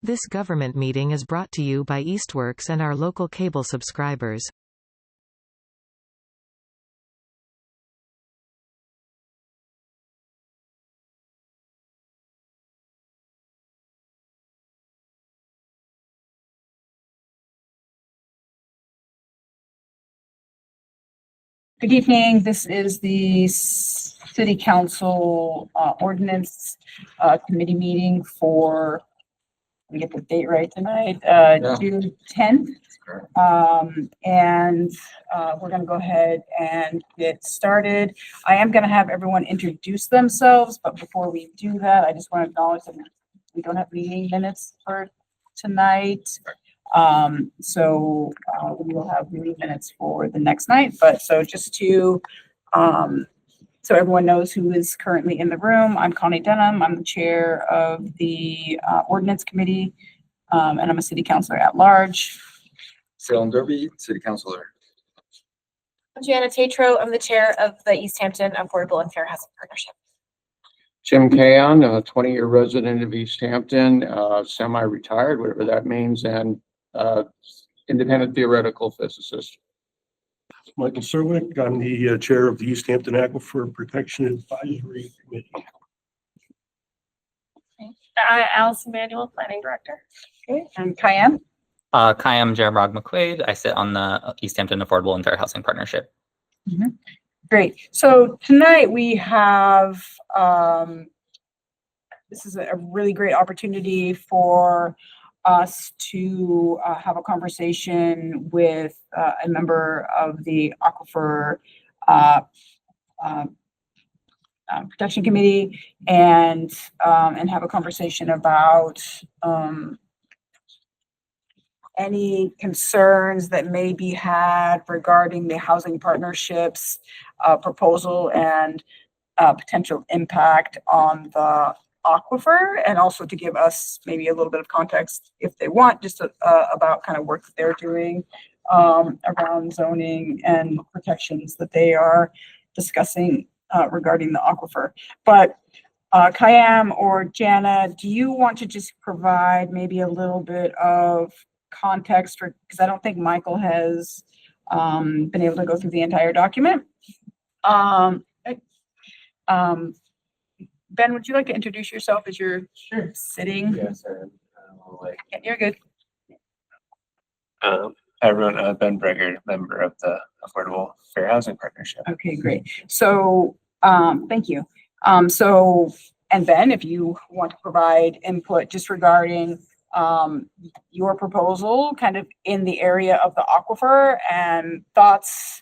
This government meeting is brought to you by Eastworks and our local cable subscribers. Good evening. This is the City Council Ordinance Committee meeting for, let me get the date right tonight, June 10th. And we're going to go ahead and get started. I am going to have everyone introduce themselves, but before we do that, I just want to acknowledge that we don't have meeting minutes for tonight. So we will have meeting minutes for the next night, but so just to, so everyone knows who is currently in the room, I'm Connie Denham. I'm the chair of the Ordinance Committee, and I'm a city councilor at large. Salem Derby, city councilor. Jana Tatro, I'm the chair of the Easthampton Affordable and Fair Housing Partnership. Jim Kayon, a 20-year resident of Easthampton, semi-retired, whatever that means, and independent theoretical physicist. Michael Serwick, I'm the chair of the Easthampton Aquifer Protection Advisory Committee. Allison Manuel, planning director. Okay, and Kayam. I'm Jeremiah McQuaid. I sit on the Easthampton Affordable and Fair Housing Partnership. Mm-hmm. Great. So tonight we have, this is a really great opportunity for us to have a conversation with a member of the Aquifer Protection Committee and have a conversation about any concerns that may be had regarding the housing partnerships proposal and potential impact on the aquifer, and also to give us maybe a little bit of context if they want, just about kind of work that they're doing around zoning and protections that they are discussing regarding the aquifer. But Kayam or Jana, do you want to just provide maybe a little bit of context, because I don't think Michael has been able to go through the entire document. Ben, would you like to introduce yourself as you're sitting? Yes, Yeah, you're good. Hi everyone, Ben Breger, member of the Affordable Fair Housing Partnership. Okay, great. So, thank you. So, and Ben, if you want to provide input just regarding your proposal kind of in the area of the aquifer and thoughts,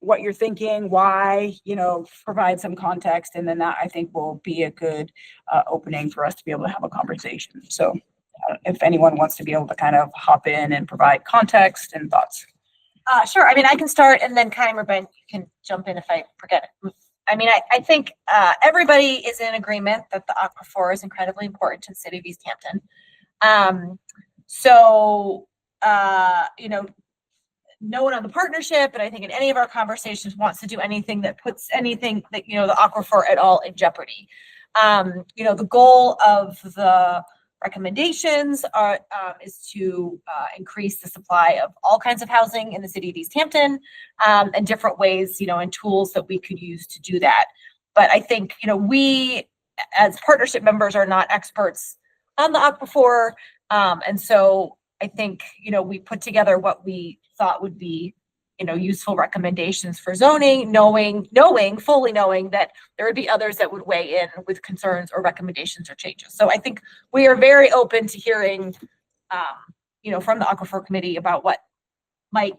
what you're thinking, why, provide some context, and then that I think will be a good opening for us to be able to have a conversation. So if anyone wants to be able to kind of hop in and provide context and thoughts. Sure. I mean, I can start, and then Kyle or Ben, you can jump in if I forget it. I mean, I think everybody is in agreement that the aquifer is incredibly important to the city of Easthampton. No one on the partnership, and I think in any of our conversations, wants to do anything that puts anything that, the aquifer at all in jeopardy. The goal of the recommendations is to increase the supply of all kinds of housing in the city of Easthampton, and different ways, and tools that we could use to do that. But I think, we as partnership members are not experts on the aquifer. And so I think, we put together what we thought would be, useful recommendations for zoning, fully knowing that there would be others that would weigh in with concerns or recommendations or changes. So I think we are very open to hearing, from the Aquifer Committee about what might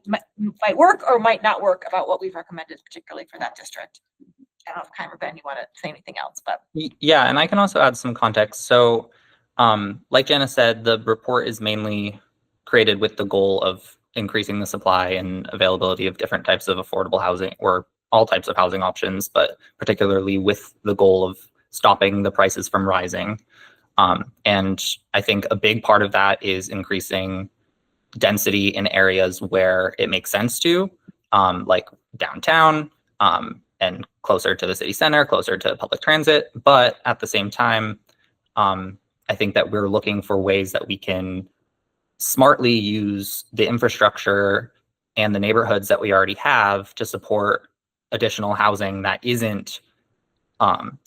work or might not work about what we've recommended, particularly for that district. I don't know if Kyle or Ben, you want to say anything else, but. Yeah, and I can also add some context. So like Jenna said, the report is mainly created with the goal of increasing the supply and availability of different types of affordable housing, or all types of housing options, but particularly with the goal of stopping the prices from rising. And I think a big part of that is increasing density in areas where it makes sense to, like downtown, and closer to the city center, closer to public transit. But at the same time, I I think that we're looking for ways that we can smartly use the infrastructure and the neighborhoods that we already have to support additional housing that isn't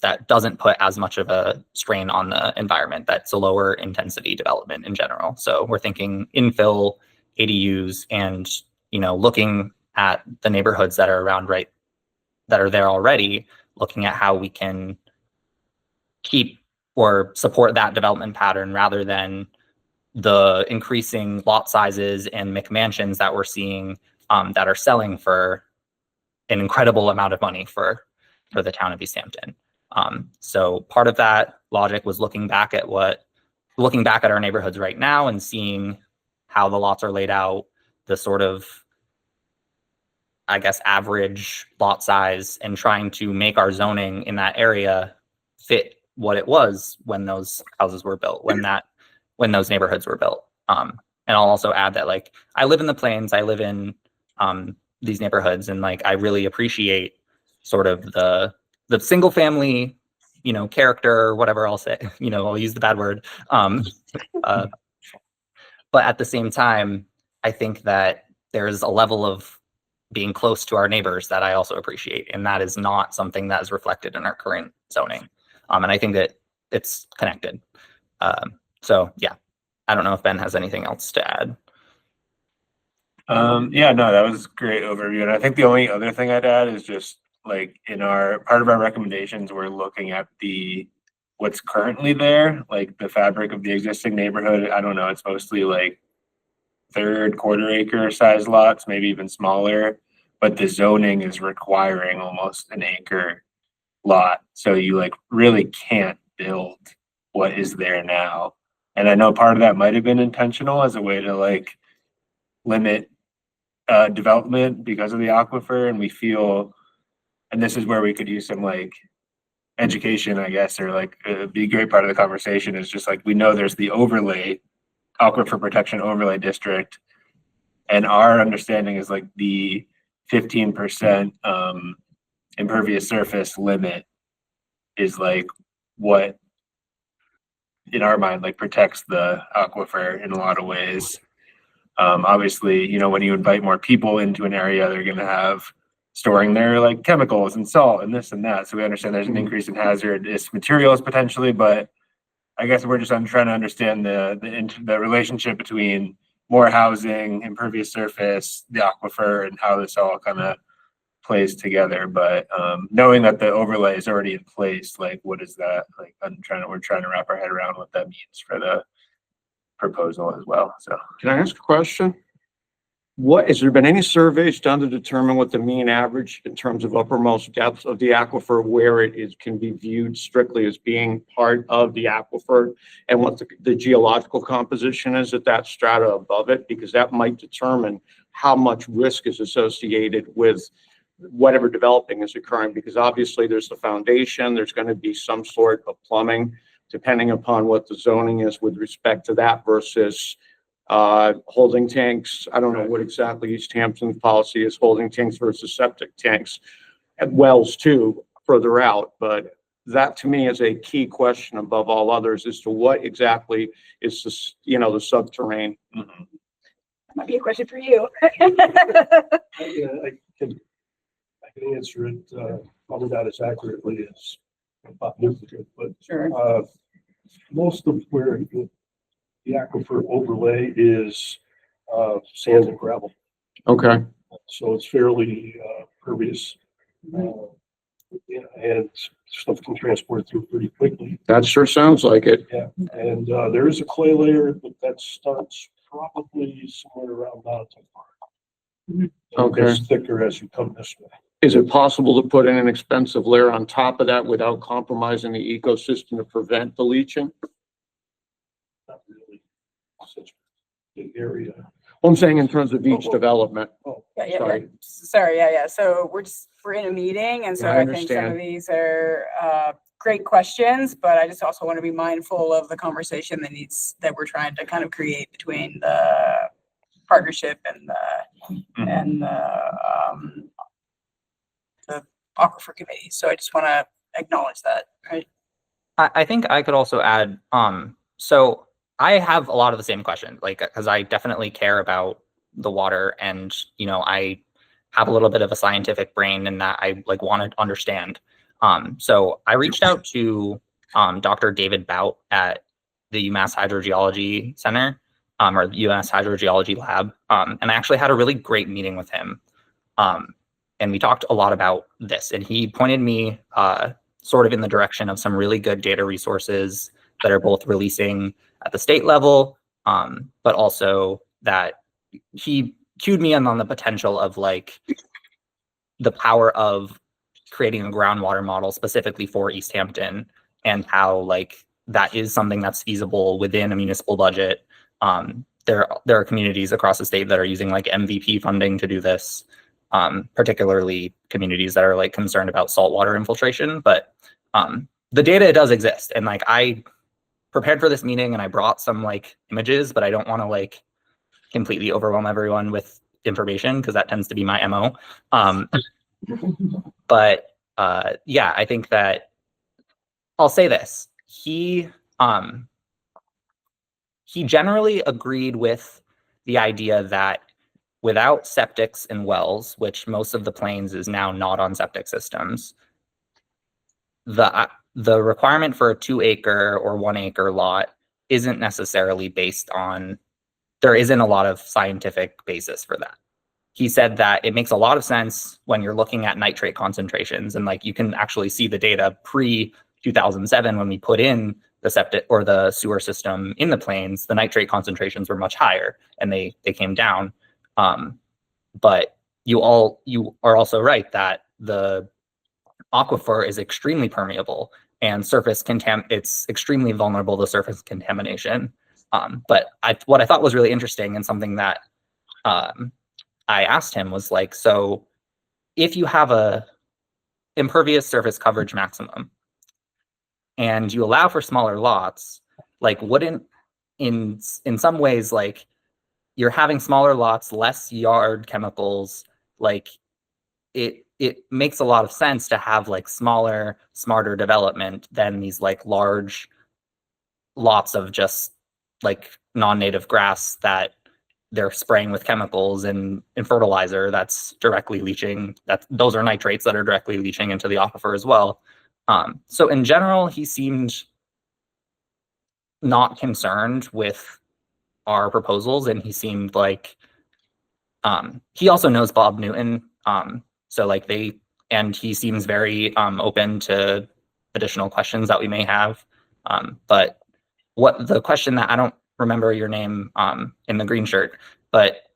that doesn't put as much of a strain on the environment. That's a lower intensity development in general. So we're thinking infill, ADUs, and looking at the neighborhoods that are around that are there already, looking at how we can keep or support that development pattern rather than the increasing lot sizes and McMansions that we're seeing that are selling for an incredible amount of money for the town of Easthampton. So part of that logic was looking back at our neighborhoods right now and seeing how the lots are laid out, the sort of, I guess, average lot size, and trying to make our zoning in that area fit what it was when those houses were built, when those neighborhoods were built. And I'll also add that, like, I live in the Plains, I live in these neighborhoods, and like I really appreciate sort of the single family, character, or whatever I'll say, I'll use the bad word. But at the same time, I think that there's a level of being close to our neighbors that I also appreciate, and that is not something that is reflected in our current zoning. And I think that it's connected. So yeah, I don't know if Ben has anything else to add. Yeah, no, that was a great overview. And I think the only other thing I'd add is just like in part of our recommendations, we're looking at what's currently there, like the fabric of the existing neighborhood. I don't know, it's mostly like third, quarter acre size lots, maybe even smaller, but the zoning is requiring almost an acre lot. So you like really can't build what is there now. And I know part of that might have been intentional as a way to like limit development because of the aquifer. And we feel, and this is where we could use some like education, I guess, or like be a great part of the conversation is just like, we know there's the overlay, aquifer protection overlay district. And our understanding is like the 15% impervious surface limit is like what in our mind like protects the aquifer in a lot of ways. Obviously, when you invite more people into an area, they're going to have storing their like chemicals and salt and this and that. So we understand there's an increase in hazardous materials potentially, but I guess we're just trying to understand the relationship between more housing, impervious surface, the aquifer, and how this all kind of plays together. But knowing that the overlay is already in place, like what is that? Like we're trying to wrap our head around what that means for the proposal as well. So Can I ask a question? Has there been any surveys done to determine what the mean average in terms of uppermost depth of the aquifer, where it can be viewed strictly as being part of the aquifer, and what the geological composition is at that strata above it? Because that might determine how much risk is associated with whatever developing is occurring, because obviously there's the foundation, there's going to be some sort of plumbing, depending upon what the zoning is with respect to that versus holding tanks. I don't know what exactly Easthampton's policy is, holding tanks versus septic tanks, and wells too, further out. But that to me is a key question above all others as to what exactly is this, the subterranean. That might be a question for you. Yeah, I can answer it, probably not as accurately as Bob Newton, but Sure. Most of where the aquifer overlay is sand and gravel, Okay. so it's fairly pervious, and stuff can transport through pretty quickly. That sure sounds like it. Yeah, and there is a clay layer, but that starts probably somewhere around Mountain Park. And Okay. It gets thicker as you come this way. Is it possible to put in an expensive layer on top of that without compromising the ecosystem to prevent the leaching? Not really such a big area. Well, I'm saying in terms of each development. Yeah. Sorry. Yeah. So we're in a meeting, and so Yeah, I I think some of understand. these are great questions, but I just also want to be mindful of the conversation that we're trying to kind of create between the partnership and the aquifer committee. So I just want to acknowledge that, right? I think I could also add, So I have a lot of the same questions, like, because I definitely care about the water, and I have a little bit of a scientific brain in that I like want to understand. So I reached out to Dr. David Bout at the UMass Hydrogeology Center, or the UMass Hydrogeology Lab, and I actually had a really great meeting with him. And we talked a lot about this, and he pointed me sort of in the direction of some really good data resources that are both releasing at the state level, but also that he cued me in on the potential of like the power of creating a groundwater model specifically for Easthampton, and how like that is something that's feasible within a municipal budget. There are communities across the state that are using like MVP funding to do this, particularly communities that are like concerned about saltwater infiltration. But the data does exist, and like I prepared for this meeting and I brought some like images, but I don't want to like completely overwhelm everyone with information because that tends to be my MO. But yeah, I think that I'll say this. He generally agreed with the idea that without septics and wells, which most of the plains is now not on septic systems, the requirement for a 2-acre or 1-acre lot isn't necessarily based on, there isn't a lot of scientific basis for that. He said that it makes a lot of sense when you're looking at nitrate concentrations, and like you can actually see the data pre 2007 when we put in the septic or the sewer system in the plains, the nitrate concentrations were much higher and they came down. But you are also right that the aquifer is extremely permeable and it's extremely vulnerable to surface contamination. But what I thought was really interesting, and something that I asked him was like, so if you have a impervious surface coverage maximum and you allow for smaller lots, like wouldn't in some ways, like you're having smaller lots, less yard chemicals, like it makes a lot of sense to have like smaller, smarter development than these like large lots of just like non-native grass that they're spraying with chemicals and fertilizer that's directly leaching. Those are nitrates that are directly leaching into the aquifer as well. So in general, he seemed not concerned with our proposals, and he seemed like he also knows Bob Newton. So like and he seems very open to additional questions that we may have. But what the question that I don't remember your name in the green shirt, but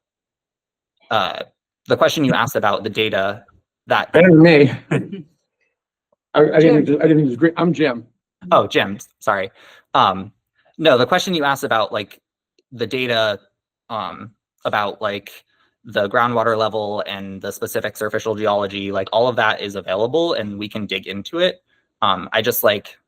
the question you asked about the data that Me. I didn't agree. I'm Jim. Oh, Jim, sorry. No, the question you asked about like the data about like the groundwater level and the specific surficial geology, like all of that is available and we can dig into it. I just like,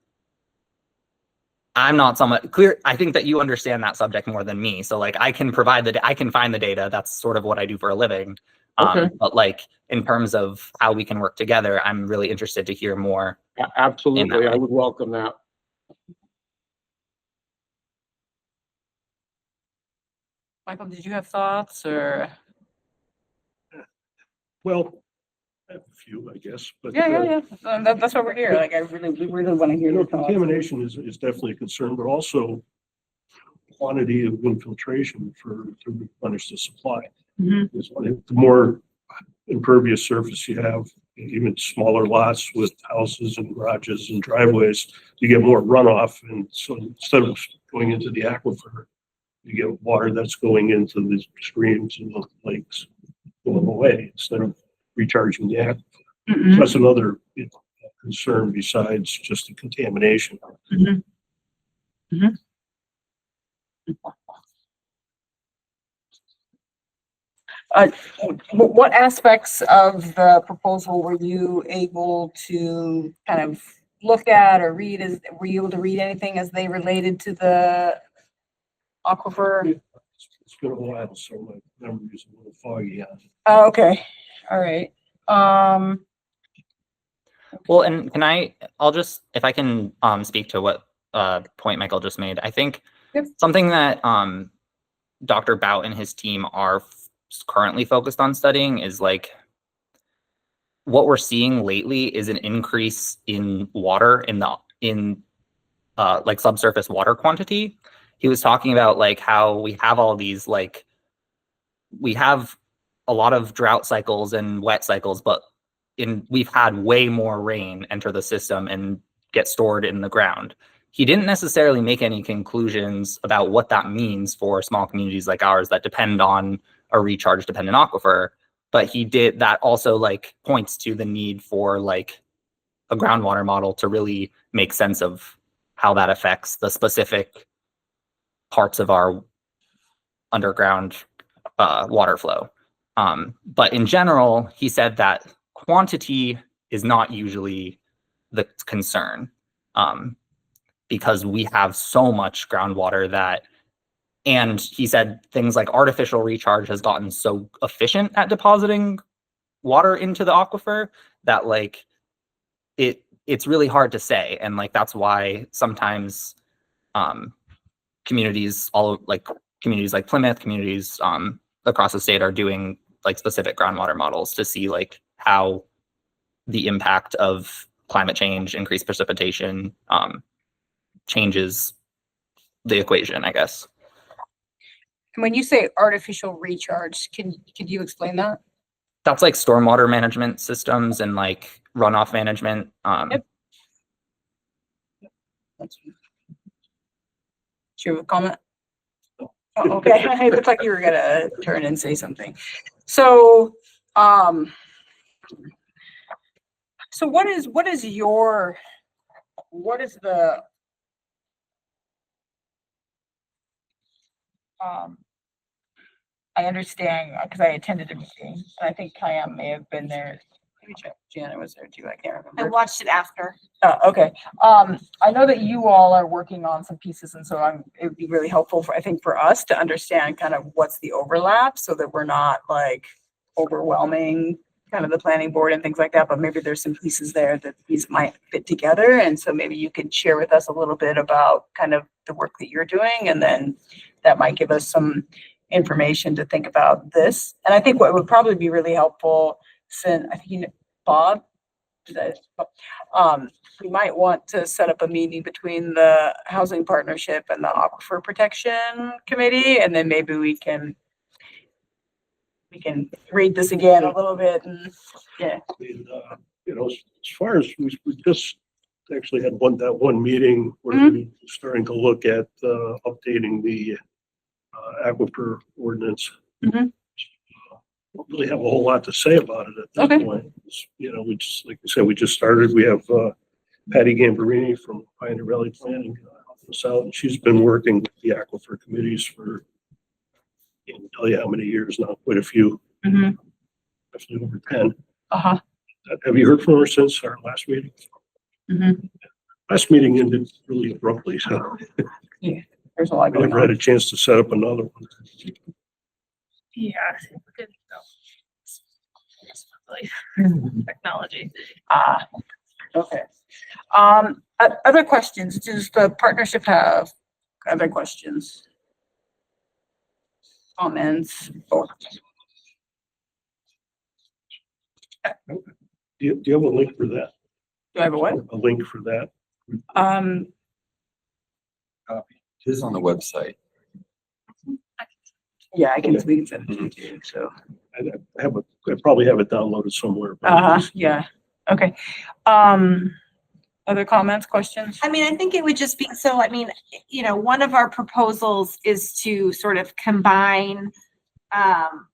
I'm not someone clear. I think that you understand that subject more than me. So like I can I can find the data. That's sort of what I do for a living. Okay. But like in terms of how we can work together, I'm really interested to hear more. Absolutely. I would welcome that. Michael, did you have thoughts or? Well, I have a few, I guess, but. Yeah. That's what we're here. Like, we really want to hear your thoughts. Contamination is definitely a concern, but also quantity of infiltration to replenish the supply. Mhm. The more impervious surface you have, even smaller lots with houses and garages and driveways, you get more runoff. And so instead of going into the aquifer, you get water that's going into the streams and the lakes going away instead of recharging the aquifer. So that's another concern besides just the contamination. What aspects of the proposal were you able to kind of look at or read? Were you able to read anything as they related to the aquifer? It's been a while, so my memory is a little foggy on it. Oh, okay. All right. Well, and I'll just, if I can speak to what point Michael just made. I think Yep. something that Dr. Bout and his team are currently focused on studying is like what we're seeing lately is an increase in water in like subsurface water quantity. He was talking about like how we have all these like we have a lot of drought cycles and wet cycles, but we've had way more rain enter the system and get stored in the ground. He didn't necessarily make any conclusions about what that means for small communities like ours that depend on a recharge dependent aquifer, but he did that also like points to the need for like a groundwater model to really make sense of how that affects the specific parts of our underground water flow. But in general, he said that quantity is not usually the concern because we have so much groundwater that, and he said things like artificial recharge has gotten so efficient at depositing water into the aquifer that like it's really hard to say. And like, that's why sometimes communities like Plymouth, communities across the state are doing like specific groundwater models to see like how the impact of climate change, increased precipitation, changes the equation, I guess. When you say artificial recharge, could you explain that? That's like stormwater management systems and like runoff management. Yep. Do you have a comment? Oh, okay, it looked like you were gonna turn and say something. So, so what is the I understand because I attended a meeting and I think Kayam may have been there. Maybe Janet was there too. I can't remember. I watched it after. Okay. I know that you all are working on some pieces, and so it would be really helpful I think for us to understand kind of what's the overlap so that we're not like overwhelming kind of the planning board and things like that, but maybe there's some pieces there that these might fit together. And so maybe you could share with us a little bit about kind of the work that you're doing, and then that might give us some information to think about this. And I think what would probably be really helpful, since I think Bob, we might want to set up a meeting between the Housing Partnership and the Aquifer Protection Committee, and then maybe we can read this again a little bit and yeah. And, you know, as far as we just actually had that one meeting where we were starting to look at updating the aquifer ordinance. Don't really have a whole lot to say about it at this point. You know, we just, like I said, we just started. We have Patty Gambarini from Pioneer Valley Planning helping us out, and she's been working with the aquifer committees for, I can't tell you how many years now, quite a few, definitely over 10. Have you heard from her since our last meeting? Last meeting ended really abruptly, so Yeah, there's a lot I going never had on. a chance to set up another one. Yeah. Technology. Okay. Other questions? Does the partnership have other questions? Comments? Or Do you have a link for that? do I have a what? A link for that? Copy. It is on the website. Yeah, we can send it to you too, so. I probably have it downloaded somewhere. but- Yeah, okay. Other comments, questions? I mean, I think it would just be, so, I mean, you know, one of our proposals is to sort of combine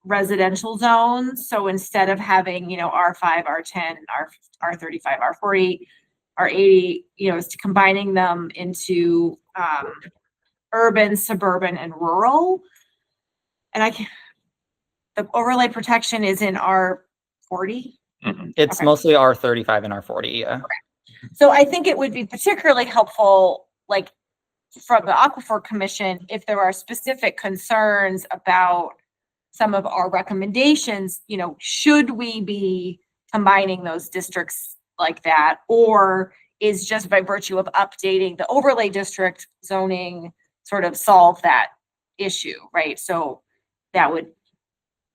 residential zones. So instead of having, you know, R5, R10, R35, R40, R80, you know, is to combining them into urban, suburban, and rural. And the overlay protection is in R40. It's Okay. mostly R35 and R40, yeah. So I think it would be particularly helpful, like from the Aquifer Commission, if there are specific concerns about some of our recommendations, you know, should we be combining those districts like that? Or is just by virtue of updating the overlay district zoning, sort of solve that issue, right? So that would,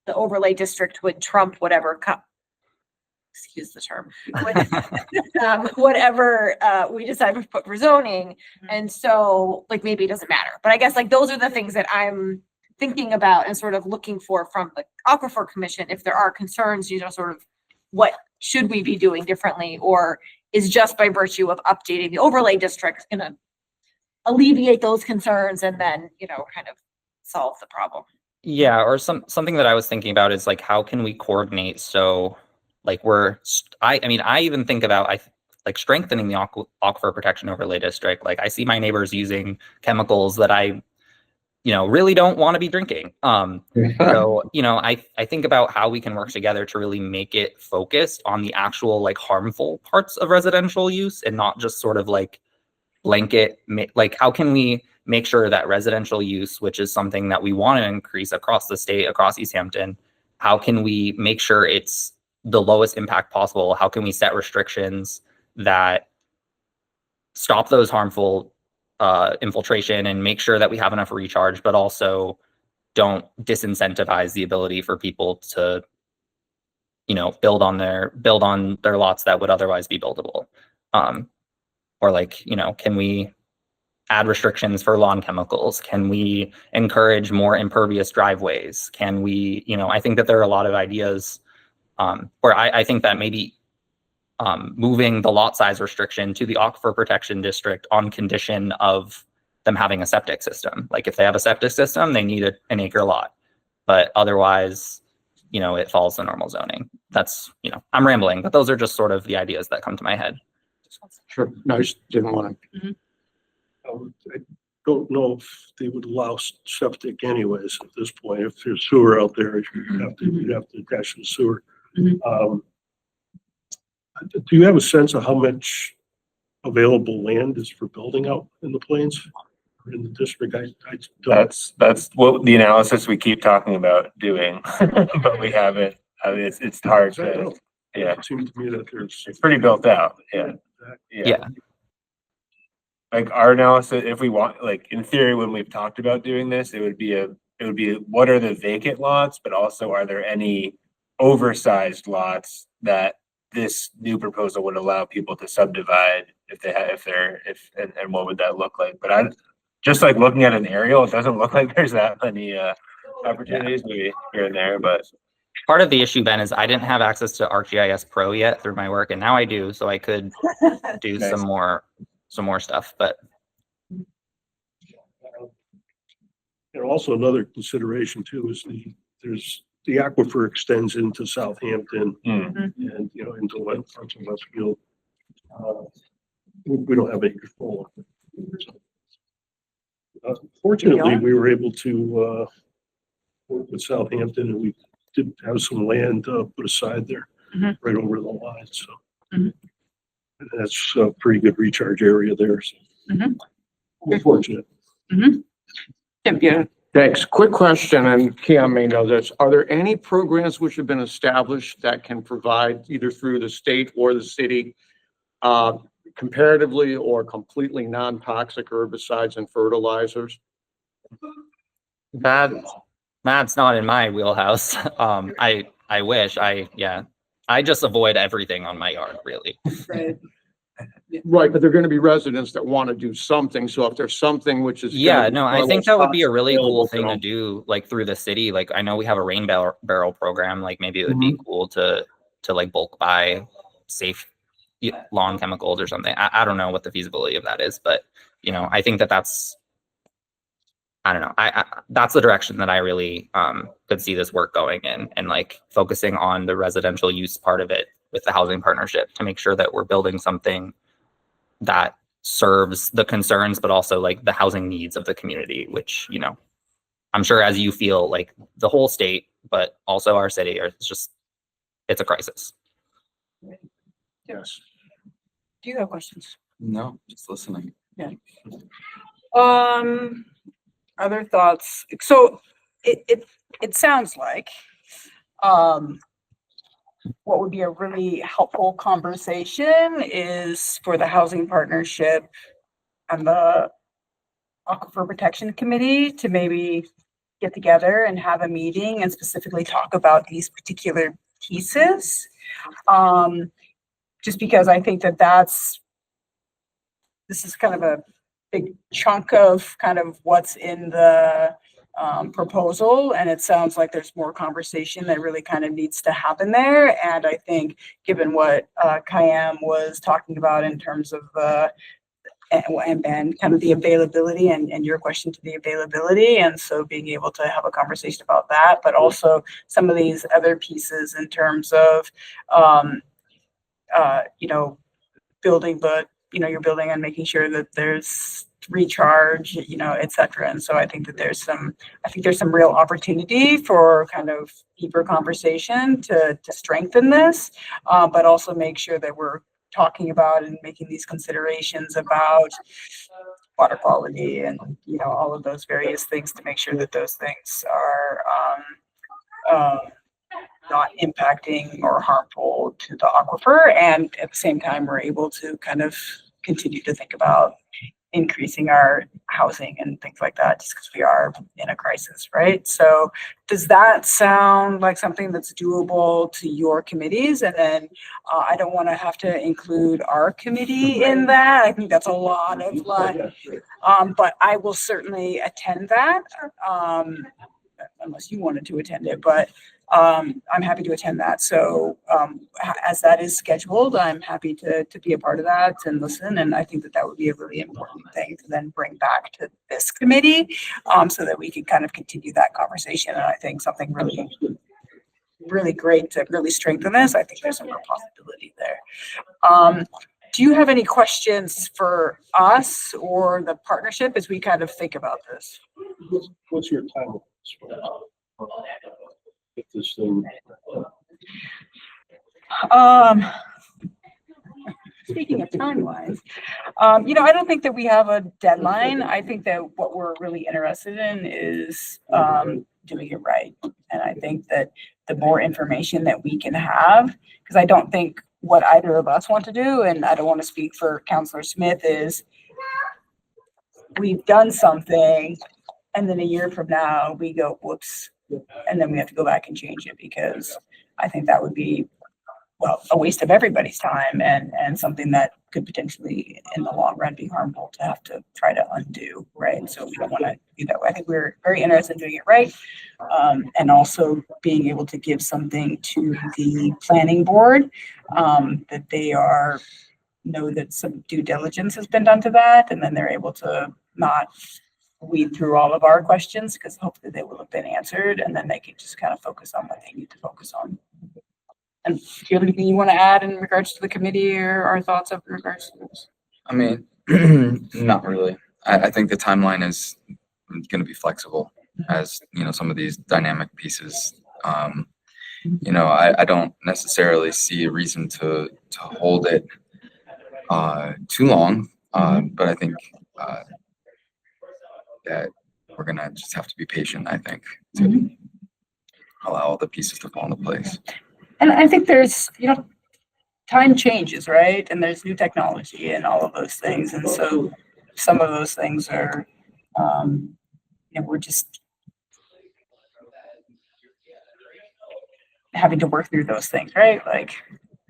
the overlay district would trump whatever excuse the term, whatever we decide to put for zoning. And so like maybe it doesn't matter. But I guess like those are the things that I'm thinking about and sort of looking for from the Aquifer Commission. If there are concerns, you know, sort of what should we be doing differently, or is just by virtue of updating the overlay district gonna alleviate those concerns and then, you know, kind of solve the problem. Yeah, or something that I was thinking about is like, how can we coordinate so like I mean, I even think about like strengthening the aquifer protection overlay district. Like I see my neighbors using chemicals that I, you know, really don't want to be drinking. So, you know, I think about how we can work together to really make it focused on the actual like harmful parts of residential use and not just sort of like blanket, like how can we make sure that residential use, which is something that we want to increase across the state, across Easthampton, how can we make sure it's the lowest impact possible? How can we set restrictions that stop those harmful infiltration and make sure that we have enough recharge, but also don't disincentivize the ability for people to, you know, build on their lots that would otherwise be buildable. Or like, you know, can we add restrictions for lawn chemicals? Can we encourage more impervious driveways? Can we, you know, I think that there are a lot of ideas where I think that maybe moving the lot size restriction to the aquifer protection district on condition of them having a septic system. Like if they have a septic system, they need an acre lot, but otherwise, you know, it follows the normal zoning. That's, you know, I'm rambling, but those are just sort of the ideas that come to my head. Sure. No, I just didn't want to. I don't know if they would allow septic anyways at this point. If there's sewer out there, you'd have to attach the sewer. Do you have a sense of how much available land is for building out in the plains or in the district? I don't. That's what the analysis we keep talking about doing, but we haven't. I mean, it's hard to. Yeah, It seems to me that it's pretty built out. Yeah. Like our analysis, if we want, like in theory, when we've talked about doing this, it would be what are the vacant lots, but also are there any oversized lots that this new proposal would allow people to subdivide and what would that look like? But I just like looking at an aerial, it doesn't look like there's that many opportunities maybe here and there, but Part of the issue, Ben, is I didn't have access to ArcGIS Pro yet through my work, and now I do, so I could do Nice. some more stuff, but And also another consideration too is the aquifer extends into Southampton and, you know, into parts of Westfield. We don't have any control of it. Fortunately, we were able to work with Southampton, and we did have some land put aside there right over the line, so. And that's a pretty good recharge area there, so. We're fortunate. Thanks. Quick question, and Keon may know this. Are there any programs which have been established that can provide either through the state or the city comparatively or completely non-toxic herbicides and fertilizers? That's not in my wheelhouse. I wish I just avoid everything on my yard, really. Right, but there are going to be residents that want to do something. So if there's something which is Yeah, no, I think that would be a really cool thing to available do, like through the city. Like I know we have a rain barrel program. Like maybe it would be cool to like bulk buy safe lawn chemicals or something. I don't know what the feasibility of that is, but you know, I think that's, I don't know. That's the direction that I really could see this work going in, and like focusing on the residential use part of it with the housing partnership to make sure that we're building something that serves the concerns, but also like the housing needs of the community, which, you know, I'm sure as you feel like the whole state, but also our city it's a crisis. Yes. Do you have questions? No, just listening. Other thoughts? So it sounds like, what would be a really helpful conversation is for the housing partnership and the Aquifer Protection Committee to maybe get together and have a meeting and specifically talk about these particular pieces. Just because I think that this is kind of a big chunk of kind of what's in the proposal, and it sounds like there's more conversation that really kind of needs to happen there. And I think given what Kayam was talking about in terms of and kind of the availability and your question to the availability. And so being able to have a conversation about that, but also some of these other pieces in terms of, building, but, you're building and making sure that there's recharge, et cetera. And so I think that there's some real opportunity for kind of deeper conversation to strengthen this, but also make sure that we're talking about and making these considerations about water quality and, all of those various things to make sure that those things are not impacting or harmful to the aquifer. And at the same time, we're able to kind of continue to think about increasing our housing and things like that, just because we are in a crisis, right? So does that sound like something that's doable to your committees? And then I don't want to have to include our committee in that. I think that's a lot of but I will certainly attend that, unless you wanted to attend it, but I'm happy to attend that. So as that is scheduled, I'm happy to be a part of that and listen. And I think that would be a really important thing to then bring back to this committee, so that we can kind of continue that conversation. And I think something really, really great to really strengthen this. I think there's some real possibility there. Do you have any questions for us or the partnership as we kind of think about this? What's your time? Get this thing. Speaking of timelines, I don't think that we have a deadline. I think that what we're really interested in is doing it right. And I think that the more information that we can have, because I don't think what either of us want to do, and I don't want to speak for Councillor Smith, is we've done something and then a year from now we go, whoops, and then we have to go back and change it, because I think that would be, well, a waste of everybody's time and something that could potentially in the long run be harmful to have to try to undo, right? So we don't want to do that. I think we're very interested in doing it right, and also being able to give something to the planning board, that they know that some due diligence has been done to that, and then they're able to not weed through all of our questions, because hopefully they will have been answered, and then they can just kind of focus on what they need to focus on. And do you have anything you want to add in regards to the committee or our thoughts in regards to this? I mean, not really. I think the timeline is going to be flexible, as some of these dynamic pieces. I don't necessarily see a reason to hold it too long, but I think that we're gonna just have to be patient, I think, to allow all the pieces to fall into place. And I think there's, time changes, right? And there's new technology and all of those things. And so some of those things are, we're just having to work through those things, right? Like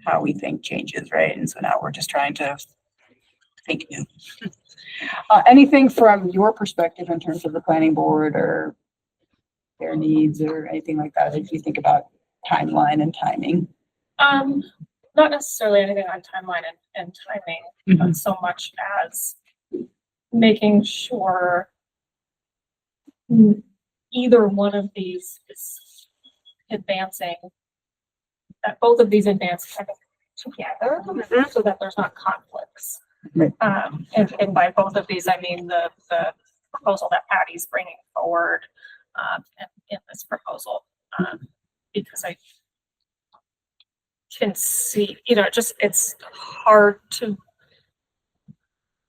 how we think changes, right? And so now we're just trying to think new. Anything from your perspective in terms of the planning board or their needs or anything like that, if you think about timeline and timing? Not necessarily anything on timeline and timing, but so much as making sure either one of these is advancing, that both of these advance kind of together, so that there's not conflicts. Right. And by both of these, I mean the proposal that Patty's bringing forward in this proposal, because I can see, it's hard to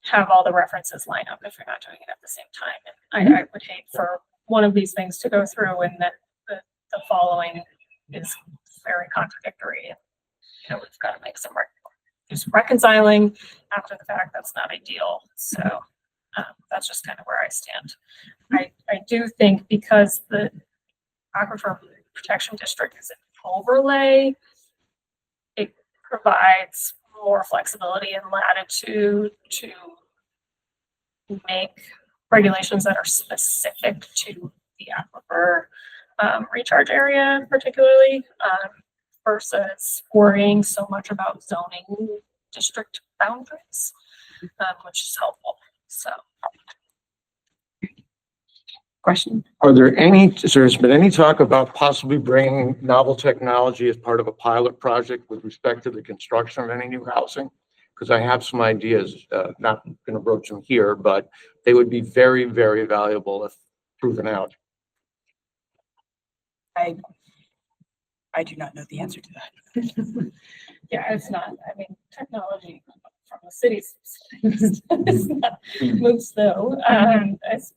have all the references line up if you're not doing it at the same time. And I would hate for one of these things to go through and that the following is very contradictory. And, we've got to make do some reconciling after the fact. That's not ideal. So that's just kind of where I stand. I do think because the Aquifer Protection District is an overlay, it provides more flexibility and latitude to make regulations that are specific to the aquifer recharge area particularly, versus worrying so much about zoning district boundaries, which is helpful. So. Question? There's been any talk about possibly bringing novel technology as part of a pilot project with respect to the construction of any new housing? Because I have some ideas, not going to broach them here, but they would be very, very valuable if proven out. I do not know the answer to that. Yeah, it's not, I mean, technology from the cities is not move slow.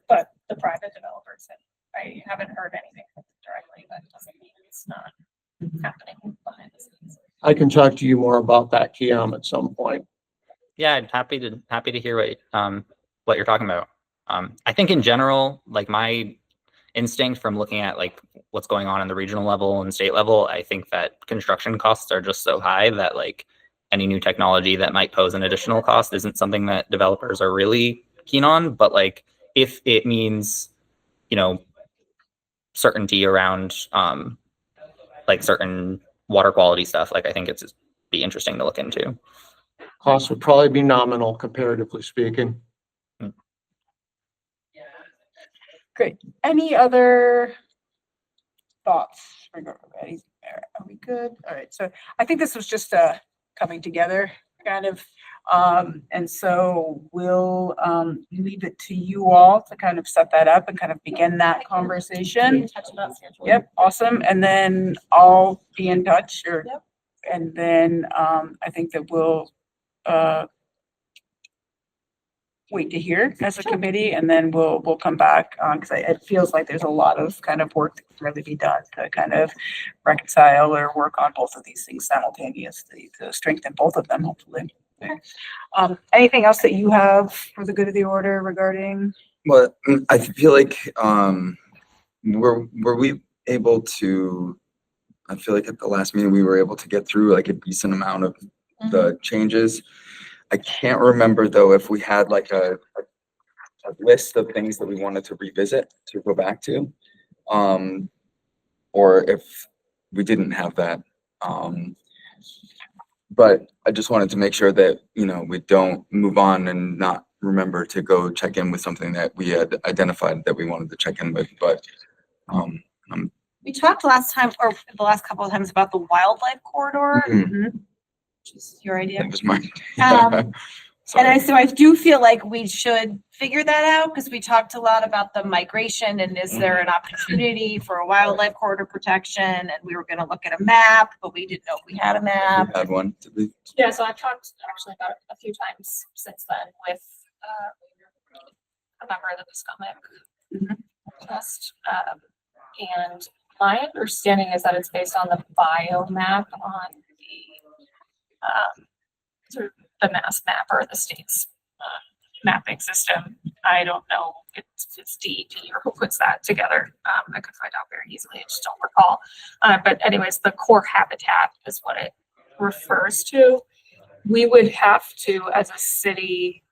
But the private developers, I haven't heard anything directly, but it doesn't mean it's not happening behind the scenes. I can talk to you more about that, Kiam, at some point. Yeah, I'm happy to hear what you're talking about. I think in general, like my instinct from looking at like what's going on in the regional level and state level, I think that construction costs are just so high that like any new technology that might pose an additional cost isn't something that developers are really keen on. But like if it means, certainty around like certain water quality stuff, like I think it's be interesting to look into. Costs would probably be nominal, comparatively speaking. Great. Any other thoughts? Are we good? All right. So I think this was just a coming together kind of, and so we'll leave it to you all to kind of set that up and kind of begin that conversation. Yep. Awesome. And then I'll be in touch and then I think that we'll wait to hear as a committee, and then we'll come back because it feels like there's a lot of kind of work that can really be done to kind of reconcile or work on both of these things simultaneously to strengthen both of them, hopefully. Anything else that you have for the good of the order regarding? Well, I feel like were we able to? I feel like at the last meeting we were able to get through like a decent amount of the changes. I can't remember though if we had like a list of things that we wanted to revisit to go back to, or if we didn't have that. But I just wanted to make sure that we don't move on and not remember to go check in with something that we had identified that we wanted to check in with. But we talked last time, or the last couple of times, about the wildlife corridor. Which is your idea. That was mine. So I do feel like we should figure that out because we talked a lot about the migration and is there an opportunity for a wildlife corridor protection? And we were going to look at a map, but we didn't know if we had a map. We had one. Yeah, so I've talked actually about it a few times since then with a member of the Piscomic Trust. And my understanding is that it's based on the biomap on sort of the mass map or the state's mapping system. I don't know if it's DEP or who puts that together. I could find out very easily. I just don't recall. But anyways, the core habitat is what it refers to. We would have to, as a city,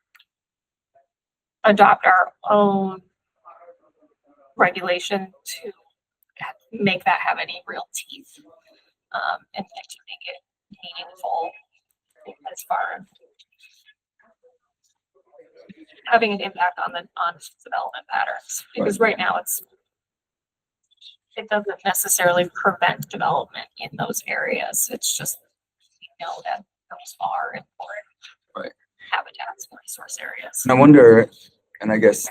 adopt our own regulation to make that have any real teeth, and to make it meaningful as far as having an impact on development patterns. Because right now it doesn't necessarily prevent development in those areas. It's just that those are important habitats, resource areas. And I wonder, and I guess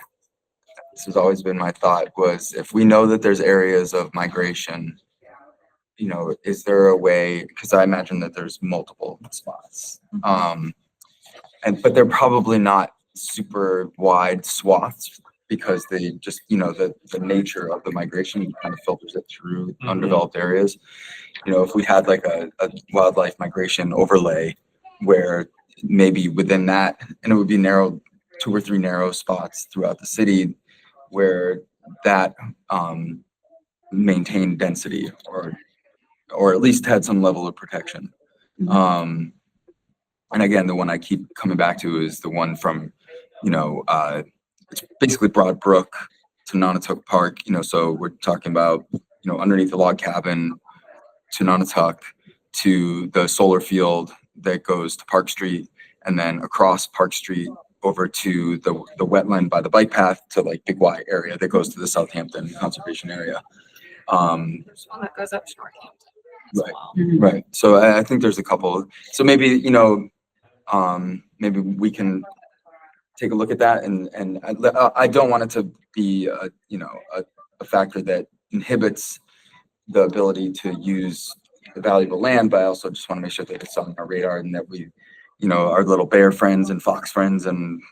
this has always been my thought, was if we know that there's areas of migration, is there a way, because I imagine that there's multiple spots, but they're probably not super wide swaths because they just, the nature of the migration kind of filters it through undeveloped areas. If we had like a wildlife migration overlay where maybe within that, and it would be narrow, 2 or 3 narrow spots throughout the city where that maintained density or at least had some level of protection. And again, the one I keep coming back to is the one from, it's basically Broad Brook to Nonotuck Park, so we're talking about, underneath the log cabin to Nonotuck to the solar field that goes to Park Street, and then across Park Street over to the wetland by the bike path to like Big Y area that goes to the Southampton conservation area. There's one that goes up to Northampton as Right. well. Right. So I think there's a couple. So maybe, maybe we can take a look at that, and I don't want it to be a factor that inhibits the ability to use the valuable land, but I also just want to make sure that it's on our radar and that we, our little bear friends and fox friends and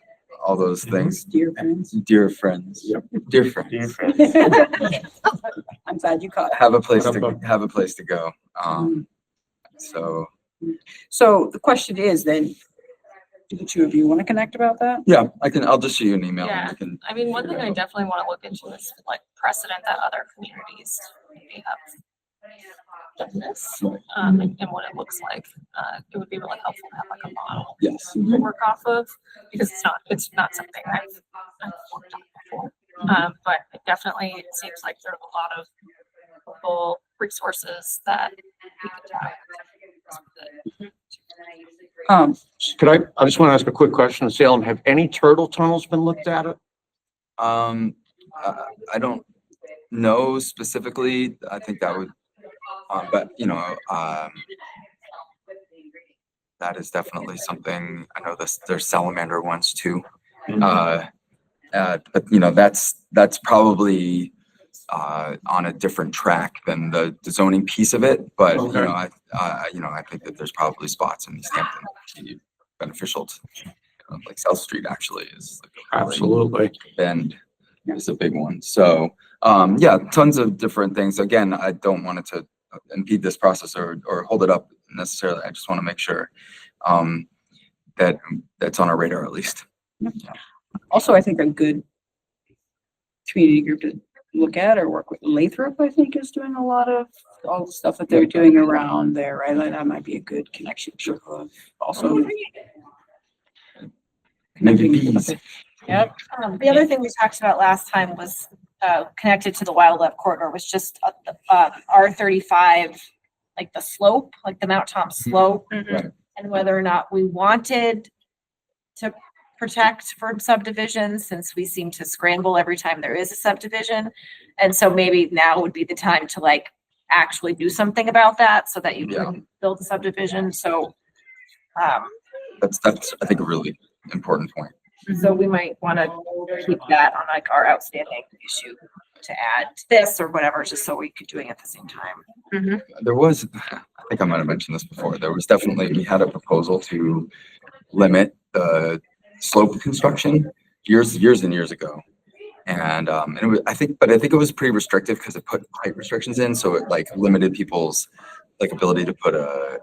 all those things. Dear friends. Dear friends. Yep. Dear friends. Dear friends. I'm glad you caught it. Have a place to go. So So the question is then, do the two of you want to connect about that? yeah, I'll just shoot you an email. Yeah. And we can, I mean, one thing I definitely want to look into is like precedent that other communities maybe have done this, and what it looks like. It would be really helpful to have like a model yes. to work off of, because it's not something I've worked on before. But it definitely seems like there's a lot of local resources that we could tap. I just want to ask a quick question, Salem, have any turtle tunnels been looked at? I don't know specifically. I think that would, but that is definitely something. I know there's salamander ones too. But that's probably on a different track than the zoning piece of it. But Okay. I think that there's probably spots in Easthampton that would be beneficial to, like South Street actually is like a really Absolutely. Bend is a big one. So yeah, tons of different things. Again, I don't want it to impede this process or hold it up necessarily. I just want to make sure that that's on our radar at least. Also, I think a good community group to look at or work with, Lathrop, I think, is doing a lot of all the stuff that they're doing around there, right? Like, that might be a good connection. Also. Maybe connecting- bees. Yep. The other thing we talked about last time was connected to the wildlife corridor was just R35, like the slope, like the Mount Tom slope, Right. and whether or not we wanted to protect from subdivisions, since we seem to scramble every time there is a subdivision. And so maybe now would be the time to like actually do something about that so that you can build a subdivision. So That's I think a really important point. so we might want to keep that on like our outstanding issue to add to this or whatever, just so we could doing it at the same time. There was, I think I might have mentioned this before. There was definitely, we had a proposal to limit the slope construction years and years ago. And it was, I think it was pretty restrictive because it put height restrictions in. So it like limited people's like ability to put a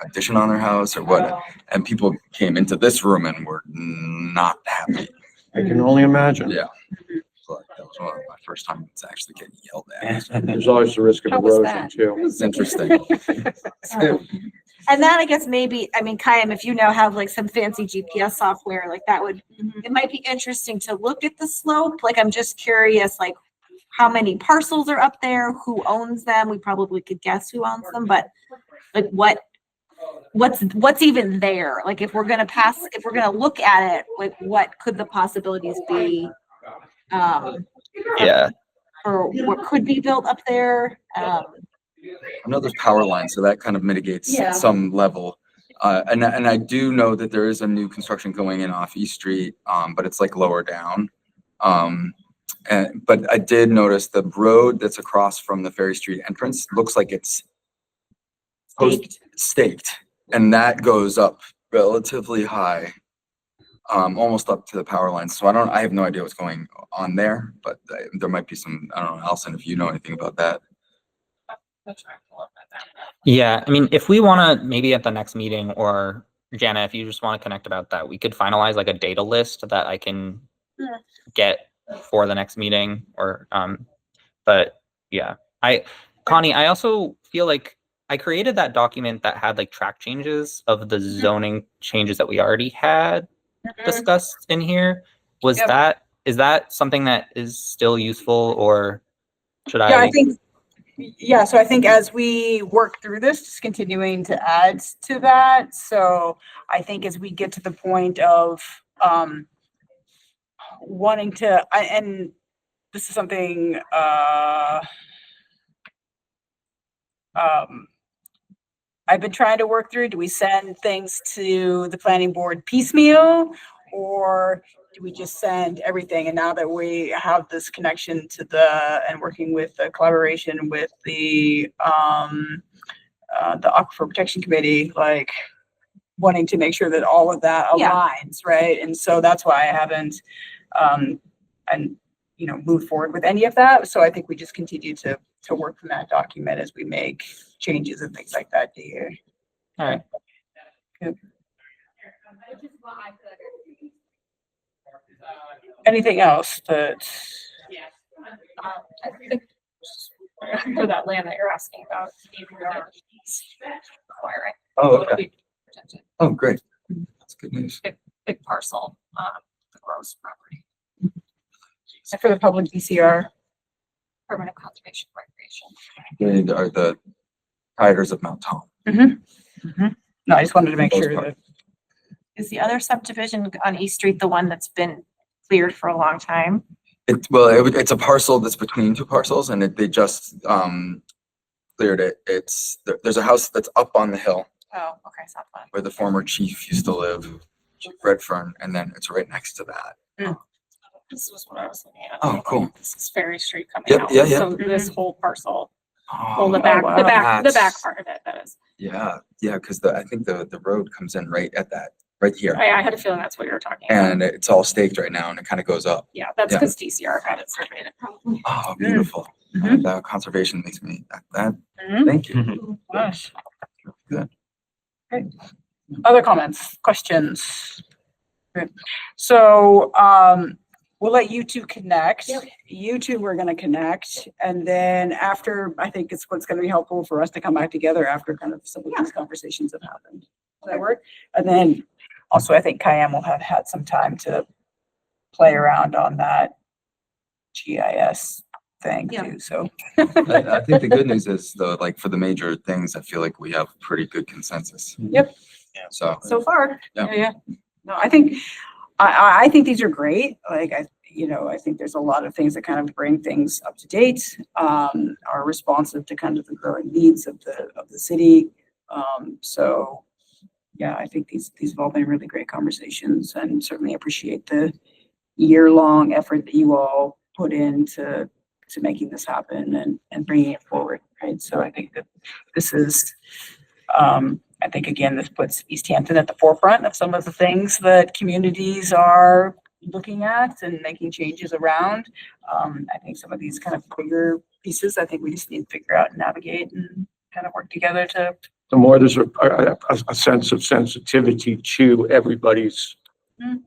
addition on their house or what. And people came into this room and were not happy. I can only imagine. Yeah. So that was one of my first time it's actually getting yelled at. There's always the risk of How was erosion that? too. It's interesting. And that, I guess, maybe, I mean, Kayam, if you now have like some fancy GPS software, like that would, it might be interesting to look at the slope. Like, I'm just curious, like how many parcels are up there, who owns them? We probably could guess who owns them, but like what's even there? Like if we're gonna look at it, like what could the possibilities be? Yeah. Or what could be built up there? I know there's power lines, so that kind of mitigates Yeah. some level. And I do know that there is a new construction going in off East Street, but it's like lower down. But I did notice the road that's across from the Ferry Street entrance looks like it's staked, and that goes up relatively high. almost up to the power lines. So I have no idea what's going on there, but there might be some, I don't know, Allison, if you know anything about that. Yeah, I mean, if we want to, maybe at the next meeting, or Jana, if you just want to connect about that, we could finalize like a data list that I can get for the next meeting, or, but yeah, Connie, I also feel like I created that document that had like track changes of the zoning changes that we already had discussed in here. Is that something that is still useful, or should Yeah, I think, yeah, so I think as we work through this, just continuing to add to that. So I think as we get to the point of wanting to, and this is something I've been trying to work through. Do we send things to the planning board piecemeal, or do we just send everything? And now that we have this connection to and working with the collaboration with the Aquifer Protection Committee, like wanting to make sure that all of that aligns, right? And so that's why I haven't, moved forward with any of that. So I think we just continue to work from that document as we make changes and things like that. Do you? All right. Good. Anything else that? I think for that land that you're asking about, acquiring. Oh, okay. Oh, great. That's good news. Big parcel, the gross property, For the public DCR. permanent conservation recreation. They are the proprietors of Mount Tom. No, I just wanted to make Most sure part. that. Is the other subdivision on East Street the one that's been cleared for a long time? It's a parcel that's between two parcels, and they just cleared it. There's a house that's up on the hill Oh, okay, South One. where the former chief used to live, Redfern, and then it's right next to that. This was what I was looking at. Oh, cool. This is Ferry Street coming Yep, out. yeah, yeah. So this whole parcel, Oh, well, the wow. back part of it, that is. Yeah, because I think the road comes in right at that, right here. I had a feeling that's what you were talking about. And it's all staked right now, and it kind of goes up. Yeah, that's Yeah. because DCR had it surveyed. Probably. Oh, beautiful. That conservation makes me, that, Mhm. thank you. Gosh. Good. Great. Other comments, questions? Good. So, we'll let you two connect. Yep. You two are gonna connect, and then after, I think it's what's gonna be helpful for us to come back together after kind of some of these conversations have happened. Does that work? And then also, I think Kayam will have had some time to play around on that GIS thing Yeah. too, so. I think the good news is though, like for the major things, I feel like we have pretty good consensus. Yep. So, So far, Yeah. yeah. No, I think these are great. Like, I think there's a lot of things that kind of bring things up to date, are responsive to kind of the growing needs of the city. So, yeah, I think these have all been really great conversations, and certainly appreciate the year-long effort that you all put into making this happen and bringing it forward, right? So I think that this is, I think again, this puts Easthampton at the forefront of some of the things that communities are looking at and making changes around. I think some of these kind of bigger pieces, I think we just need to figure out and navigate and kind of work together to. The more there's a sense of sensitivity to everybody's Mm.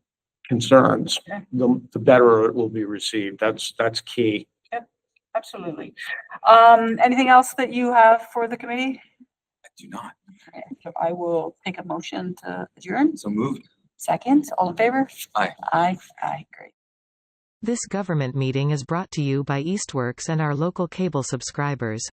concerns, Yeah. the better it will be received. That's key. Absolutely. Anything else that you have for the committee? I do not. Okay, so I will take a motion to adjourn. So moved. Second, all in favor? Aye. Aye, great. This government meeting is brought to you by Eastworks and our local cable subscribers.